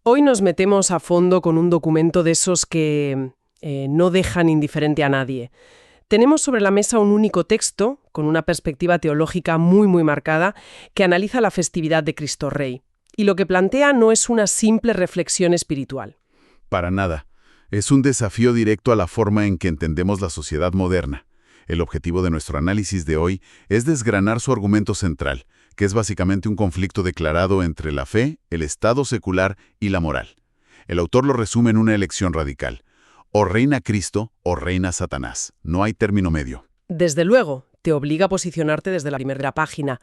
Hoy nos metemos a fondo con un documento de esos que no dejan indiferente a nadie. Tenemos sobre la mesa un único texto, con una perspectiva teológica muy marcada, que analiza la festividad de Cristo Rey. Y lo que plantea no es una simple reflexión espiritual. Para nada. Es un desafío directo a la forma en que entendemos la sociedad moderna. El objetivo de nuestro análisis de hoy es desgranar su argumento central, que es básicamente un conflicto declarado entre la fe, el Estado secular y la moral. El autor lo resume en una elección radical. O reina Cristo o reina Satanás. No hay término medio. Desde luego, te obliga a posicionarte desde la primera página.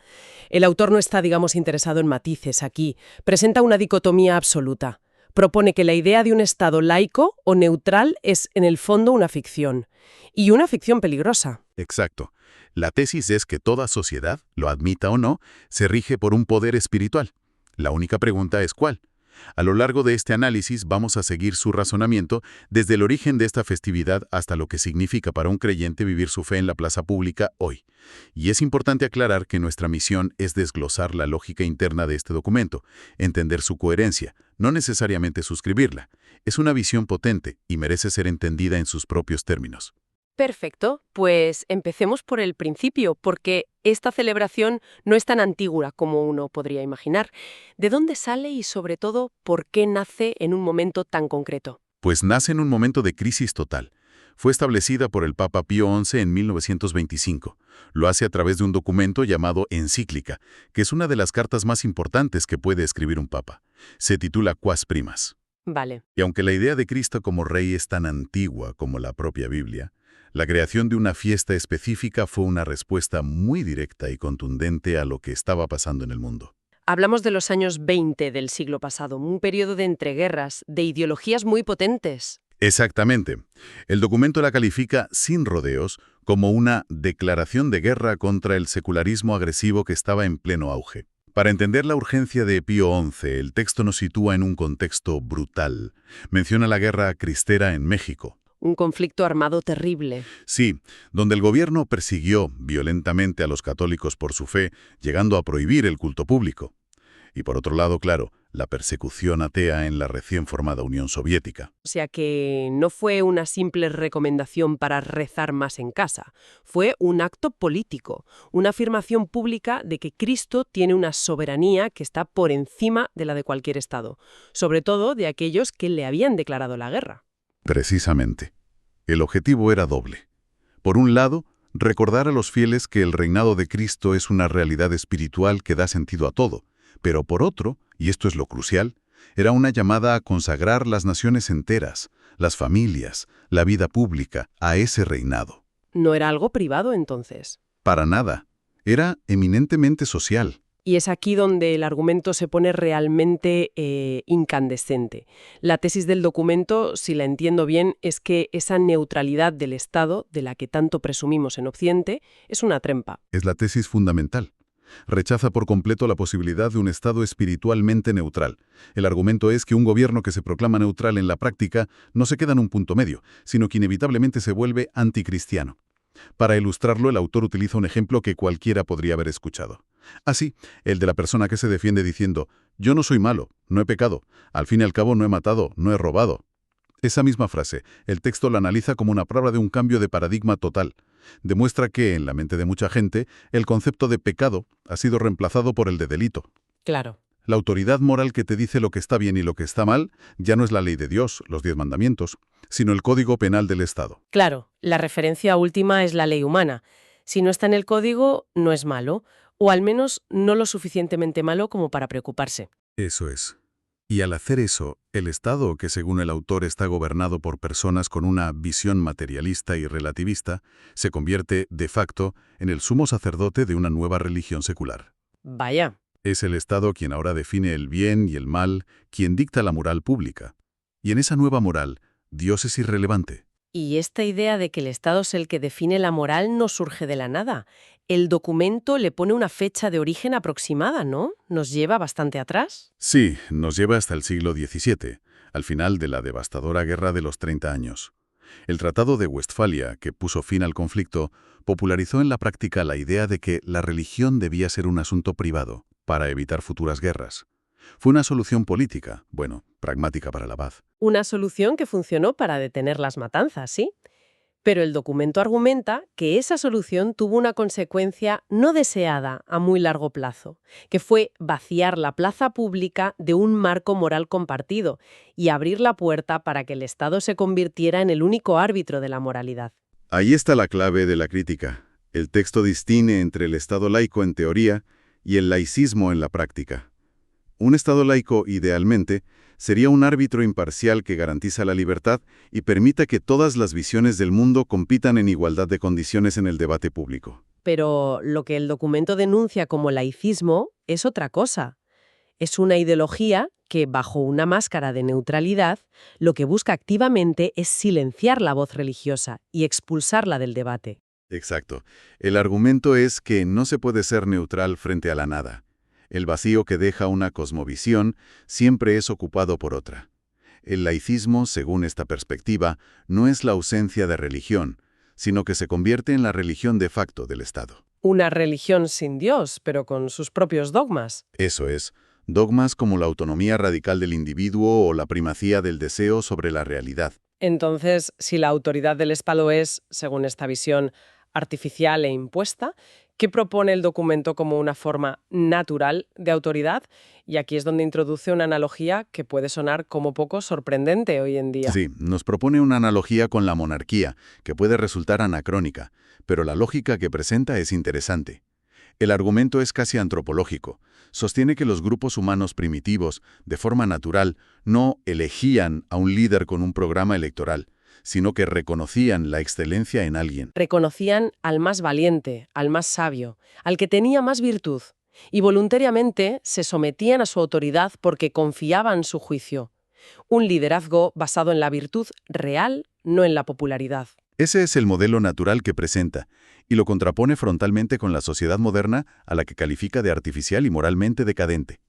El autor no está, interesado en matices aquí. Presenta una dicotomía absoluta. Propone que la idea de un Estado laico o neutral es, en el fondo, una ficción. Y una ficción peligrosa. Exacto. La tesis es que toda sociedad, lo admita o no, se rige por un poder espiritual. La única pregunta es ¿cuál? A lo largo de este análisis vamos a seguir su razonamiento desde el origen de esta festividad hasta lo que significa para un creyente vivir su fe en la plaza pública hoy. Y es importante aclarar que nuestra misión es desglosar la lógica interna de este documento, entender su coherencia, no necesariamente suscribirla. Es una visión potente y merece ser entendida en sus propios términos. Perfecto, pues empecemos por el principio, porque esta celebración no es tan antigua como uno podría imaginar. ¿De dónde sale y, sobre todo, por qué nace en un momento tan concreto? Pues nace en un momento de crisis total. Fue establecida por el Papa Pío XI en 1925. Lo hace a través de un documento llamado Encíclica, que es una de las cartas más importantes que puede escribir un papa. Se titula Quas Primas. Vale. Y aunque la idea de Cristo como rey es tan antigua como la propia Biblia, la creación de una fiesta específica fue una respuesta muy directa y contundente a lo que estaba pasando en el mundo. Hablamos de los años 20 del siglo pasado, un periodo de entreguerras, de ideologías muy potentes. Exactamente. El documento la califica, sin rodeos, como una declaración de guerra contra el secularismo agresivo que estaba en pleno auge. Para entender la urgencia de Pío XI, el texto nos sitúa en un contexto brutal. Menciona la guerra cristera en México. Un conflicto armado terrible. Sí, donde el gobierno persiguió violentamente a los católicos por su fe, llegando a prohibir el culto público. Y por otro lado, claro, la persecución atea en la recién formada Unión Soviética. O sea que no fue una simple recomendación para rezar más en casa. Fue un acto político, una afirmación pública de que Cristo tiene una soberanía que está por encima de la de cualquier Estado, sobre todo de aquellos que le habían declarado la guerra. Precisamente. El objetivo era doble. Por un lado, recordar a los fieles que el reinado de Cristo es una realidad espiritual que da sentido a todo, pero por otro, y esto es lo crucial, era una llamada a consagrar las naciones enteras, las familias, la vida pública, a ese reinado. ¿No era algo privado entonces? Para nada. Era eminentemente social. Y es aquí donde el argumento se pone realmente incandescente. La tesis del documento, si la entiendo bien, es que esa neutralidad del Estado, de la que tanto presumimos en Occidente, es una trampa. Es la tesis fundamental. Rechaza por completo la posibilidad de un Estado espiritualmente neutral. El argumento es que un gobierno que se proclama neutral en la práctica no se queda en un punto medio, sino que inevitablemente se vuelve anticristiano. Para ilustrarlo, el autor utiliza un ejemplo que cualquiera podría haber escuchado. Así, el de la persona que se defiende diciendo, yo no soy malo, no he pecado, al fin y al cabo no he matado, no he robado. Esa misma frase, el texto la analiza como una prueba de un cambio de paradigma total. Demuestra que, en la mente de mucha gente, el concepto de pecado ha sido reemplazado por el de delito. Claro. La autoridad moral que te dice lo que está bien y lo que está mal ya no es la ley de Dios, los 10 mandamientos, sino el Código Penal del Estado. Claro, la referencia última es la ley humana. Si no está en el código, no es malo, o al menos no lo suficientemente malo como para preocuparse. Eso es. Y al hacer eso, el Estado, que según el autor está gobernado por personas con una visión materialista y relativista, se convierte, de facto, en el sumo sacerdote de una nueva religión secular. Vaya. Es el Estado quien ahora define el bien y el mal, quien dicta la moral pública. Y en esa nueva moral, Dios es irrelevante. Y esta idea de que el Estado es el que define la moral no surge de la nada. El documento le pone una fecha de origen aproximada, ¿no? ¿Nos lleva bastante atrás? Sí, nos lleva hasta el siglo XVII, al final de la devastadora Guerra de los 30 años. El Tratado de Westfalia, que puso fin al conflicto, popularizó en la práctica la idea de que la religión debía ser un asunto privado, para evitar futuras guerras. Fue una solución política, bueno, pragmática para el abad. Una solución que funcionó para detener las matanzas, ¿sí? Pero el documento argumenta que esa solución tuvo una consecuencia no deseada a muy largo plazo, que fue vaciar la plaza pública de un marco moral compartido y abrir la puerta para que el Estado se convirtiera en el único árbitro de la moralidad. Ahí está la clave de la crítica. El texto distingue entre el Estado laico en teoría y el laicismo en la práctica. Un Estado laico, idealmente, sería un árbitro imparcial que garantiza la libertad y permita que todas las visiones del mundo compitan en igualdad de condiciones en el debate público. Pero lo que el documento denuncia como laicismo es otra cosa. Es una ideología que, bajo una máscara de neutralidad, lo que busca activamente es silenciar la voz religiosa y expulsarla del debate. Exacto. El argumento es que no se puede ser neutral frente a la nada. El vacío que deja una cosmovisión siempre es ocupado por otra. El laicismo, según esta perspectiva, no es la ausencia de religión, sino que se convierte en la religión de facto del Estado. Una religión sin Dios, pero con sus propios dogmas. Eso es, dogmas como la autonomía radical del individuo o la primacía del deseo sobre la realidad. Entonces, si la autoridad del Estado es, según esta visión, artificial e impuesta, ¿qué propone el documento como una forma natural de autoridad? Y aquí es donde introduce una analogía que puede sonar como poco sorprendente hoy en día. Sí, nos propone una analogía con la monarquía, que puede resultar anacrónica, pero la lógica que presenta es interesante. El argumento es casi antropológico. Sostiene que los grupos humanos primitivos, de forma natural, no elegían a un líder con un programa electoral, sino que reconocían la excelencia en alguien. Reconocían al más valiente, al más sabio, al que tenía más virtud, y voluntariamente se sometían a su autoridad porque confiaban en su juicio. Un liderazgo basado en la virtud real, no en la popularidad. Ese es el modelo natural que presenta, y lo contrapone frontalmente con la sociedad moderna a la que califica de artificial y moralmente decadente.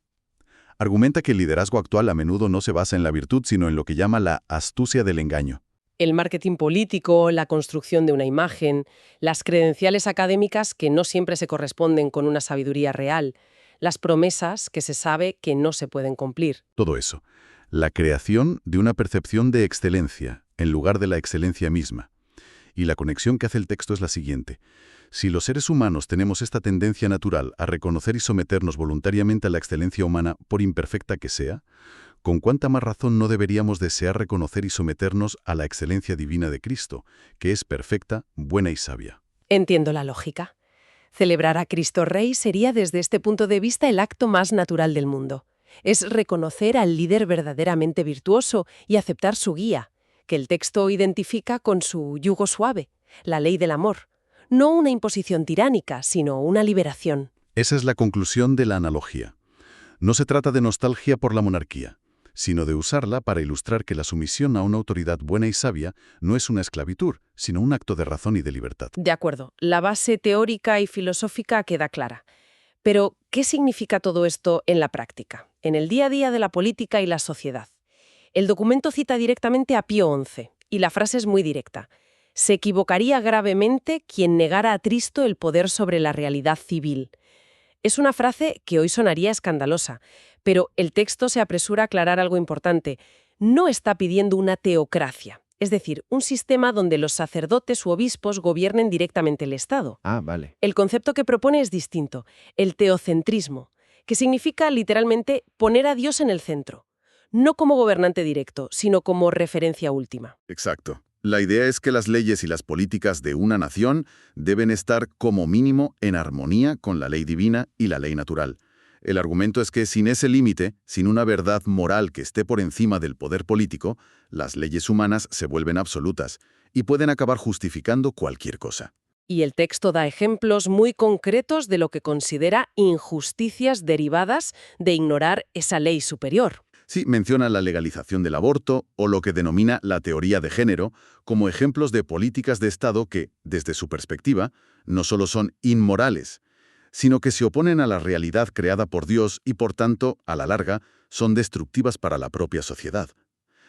Argumenta que el liderazgo actual a menudo no se basa en la virtud, sino en lo que llama la astucia del engaño. El marketing político, la construcción de una imagen, las credenciales académicas que no siempre se corresponden con una sabiduría real, las promesas que se sabe que no se pueden cumplir. Todo eso. La creación de una percepción de excelencia, en lugar de la excelencia misma. Y la conexión que hace el texto es la siguiente. Si los seres humanos tenemos esta tendencia natural a reconocer y someternos voluntariamente a la excelencia humana, por imperfecta que sea, ¿con cuánta más razón no deberíamos desear reconocer y someternos a la excelencia divina de Cristo, que es perfecta, buena y sabia? Entiendo la lógica. Celebrar a Cristo Rey sería desde este punto de vista el acto más natural del mundo. Es reconocer al líder verdaderamente virtuoso y aceptar su guía, que el texto identifica con su yugo suave, la ley del amor. No una imposición tiránica, sino una liberación. Esa es la conclusión de la analogía. No se trata de nostalgia por la monarquía, sino de usarla para ilustrar que la sumisión a una autoridad buena y sabia no es una esclavitud, sino un acto de razón y de libertad. De acuerdo, la base teórica y filosófica queda clara. Pero, ¿qué significa todo esto en la práctica, en el día a día de la política y la sociedad? El documento cita directamente a Pío XI, y la frase es muy directa. Se equivocaría gravemente quien negara a Cristo el poder sobre la realidad civil. Es una frase que hoy sonaría escandalosa, pero el texto se apresura a aclarar algo importante. No está pidiendo una teocracia, es decir, un sistema donde los sacerdotes u obispos gobiernen directamente el Estado. Ah, vale. El concepto que propone es distinto, el teocentrismo, que significa literalmente poner a Dios en el centro, no como gobernante directo, sino como referencia última. Exacto. La idea es que las leyes y las políticas de una nación deben estar como mínimo en armonía con la ley divina y la ley natural. El argumento es que sin ese límite, sin una verdad moral que esté por encima del poder político, las leyes humanas se vuelven absolutas y pueden acabar justificando cualquier cosa. Y el texto da ejemplos muy concretos de lo que considera injusticias derivadas de ignorar esa ley superior. Sí, menciona la legalización del aborto o lo que denomina la teoría de género como ejemplos de políticas de Estado que, desde su perspectiva, no solo son inmorales, sino que se oponen a la realidad creada por Dios y, por tanto, a la larga, son destructivas para la propia sociedad.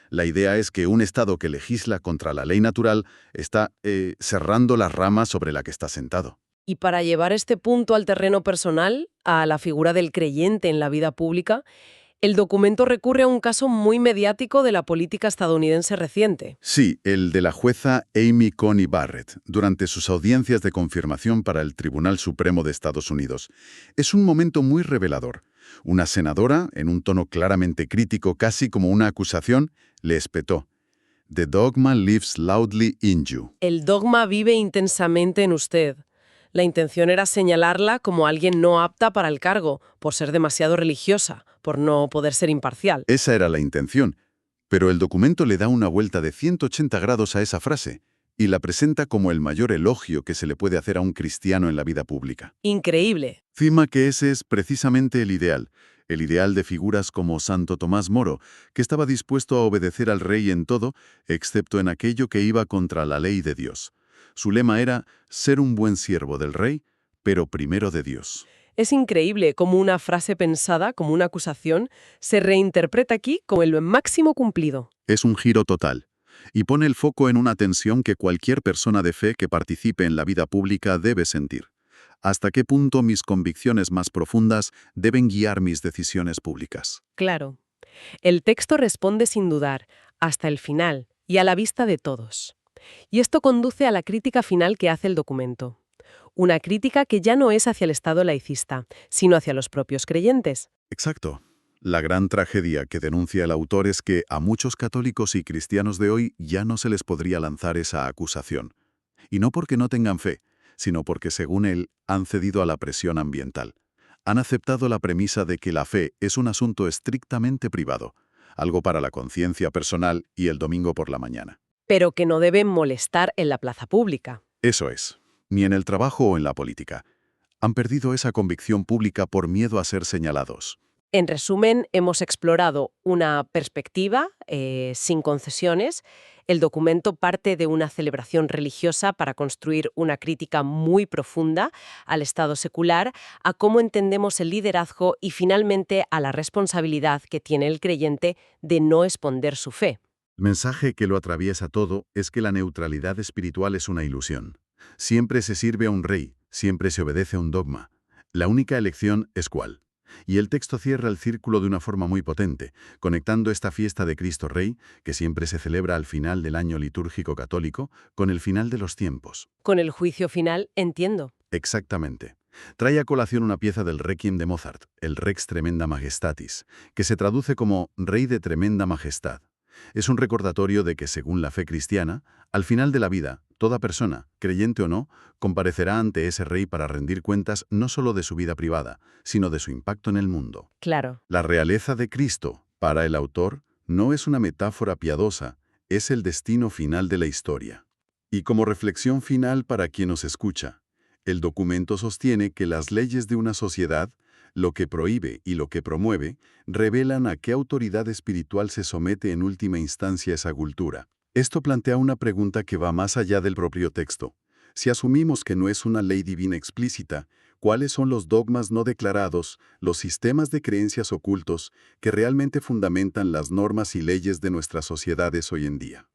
La idea es que un Estado que legisla contra la ley natural está cerrando la rama sobre la que está sentado. Y para llevar este punto al terreno personal, a la figura del creyente en la vida pública, El documento recurre a un caso muy mediático de la política estadounidense reciente. Sí, el de la jueza Amy Coney Barrett, durante sus audiencias de confirmación para el Tribunal Supremo de Estados Unidos. Es un momento muy revelador. Una senadora, en un tono claramente crítico, casi como una acusación, le espetó: "The dogma lives loudly in you". El dogma vive intensamente en usted. La intención era señalarla como alguien no apta para el cargo, por ser demasiado religiosa, por no poder ser imparcial. Esa era la intención, pero el documento le da una vuelta de 180 grados a esa frase y la presenta como el mayor elogio que se le puede hacer a un cristiano en la vida pública. Increíble. Afirma que ese es precisamente el ideal de figuras como Santo Tomás Moro, que estaba dispuesto a obedecer al rey en todo, excepto en aquello que iba contra la ley de Dios. Su lema era ser un buen siervo del rey, pero primero de Dios. Es increíble cómo una frase pensada como una acusación se reinterpreta aquí como el máximo cumplido. Es un giro total, y pone el foco en una tensión que cualquier persona de fe que participe en la vida pública debe sentir. ¿Hasta qué punto mis convicciones más profundas deben guiar mis decisiones públicas? Claro. El texto responde sin dudar, hasta el final y a la vista de todos. Y esto conduce a la crítica final que hace el documento. Una crítica que ya no es hacia el Estado laicista, sino hacia los propios creyentes. Exacto. La gran tragedia que denuncia el autor es que a muchos católicos y cristianos de hoy ya no se les podría lanzar esa acusación. Y no porque no tengan fe, sino porque, según él, han cedido a la presión ambiental. Han aceptado la premisa de que la fe es un asunto estrictamente privado, algo para la conciencia personal y el domingo por la mañana. Pero que no deben molestar en la plaza pública. Eso es. Ni en el trabajo o en la política. Han perdido esa convicción pública por miedo a ser señalados. En resumen, hemos explorado una perspectiva sin concesiones. El documento parte de una celebración religiosa para construir una crítica muy profunda al Estado secular, a cómo entendemos el liderazgo y finalmente a la responsabilidad que tiene el creyente de no esconder su fe. El mensaje que lo atraviesa todo es que la neutralidad espiritual es una ilusión. Siempre se sirve a un rey, siempre se obedece a un dogma. La única elección es cuál. Y el texto cierra el círculo de una forma muy potente, conectando esta fiesta de Cristo Rey, que siempre se celebra al final del año litúrgico católico, con el final de los tiempos. Con el juicio final, entiendo. Exactamente. Trae a colación una pieza del Requiem de Mozart, el Rex Tremenda Majestatis, que se traduce como Rey de Tremenda Majestad. Es un recordatorio de que, según la fe cristiana, al final de la vida, toda persona, creyente o no, comparecerá ante ese rey para rendir cuentas no solo de su vida privada, sino de su impacto en el mundo. Claro. La realeza de Cristo, para el autor, no es una metáfora piadosa, es el destino final de la historia. Y como reflexión final para quien nos escucha, el documento sostiene que las leyes de una sociedad, lo que prohíbe y lo que promueve, revelan a qué autoridad espiritual se somete en última instancia esa cultura. Esto plantea una pregunta que va más allá del propio texto. Si asumimos que no es una ley divina explícita, ¿cuáles son los dogmas no declarados, los sistemas de creencias ocultos que realmente fundamentan las normas y leyes de nuestras sociedades hoy en día?